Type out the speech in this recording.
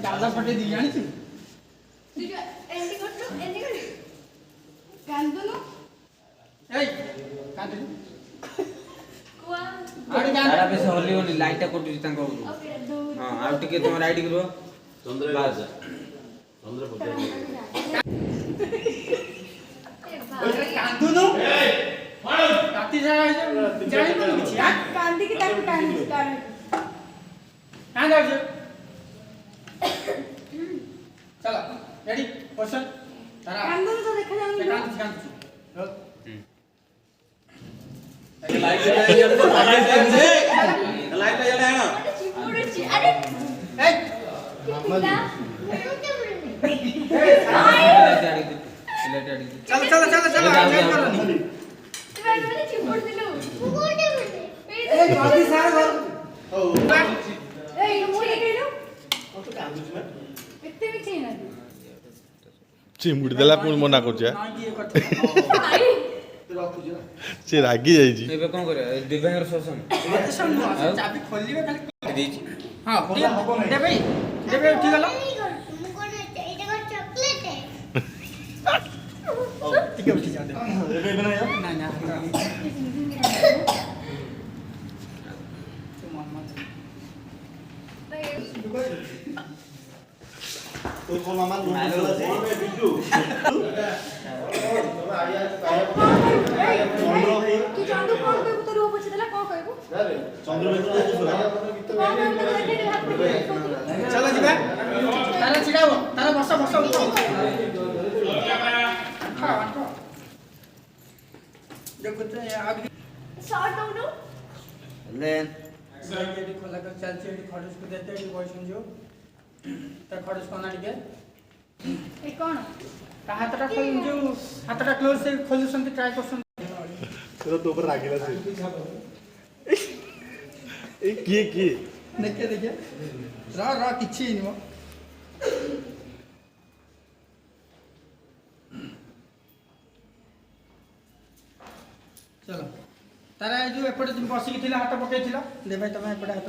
दादा पटे दी जानी छी तुझे एंडी कर कांदनो ए कांदनो कुआ आड़ी सारा पे से होली होली लाइट टा कोटि तांको ओके दो हां आ टिके तुम राइड करो चंद्र बास कांदनो काटी जाय जानी मन किछि कांदी की ताकू कांदी कांद आ चलो रेडी क्वेश्चन तारा कांदनो तो देखा जाऊंगी कांद लाइट लाइट जले ना चिपुड़ची अरे ए कितना चलो चलो चलो चलो लेट करो नी तू मैंने चिपुड़ दिलो ए जल्दी सार घर ओ ए मुझे कहलो तो कांदुच में इतने भी चाहिए ना चिमुड़ी देला पुणी मना कर भाई से रागी जाइए एबे कोन करे दिव्यांगर शोषण चाबी खोलिबे खाली देछि हां दे भाई ठीक गलो ठीक उठी जा दे एबे बनाया ना ना तो कौन मामा लोन चला से बिट्टू तू चांदू कौन कहबो तो रूप अछि देला कौन कहबो चंद्र बिट्टू चलो जीवा तारा छिड़ाओ तारा बस बस उठो देखो तो आगे शॉट दो नो लेन साइड खोला कर चल चल खड़स को देते हैं वॉइस सुनजो त खड़स कोना टिके ए कौन हाथटा खोल जो हाथटा क्लोज से खोल संति ट्राई करसन तेरा तो ऊपर रागीला से ए की देखे देखे रा किछि निमो चलो तारा जो एपटे तुम बसिक थिला हाथ पकेइथिला ले भाई तमे एपटे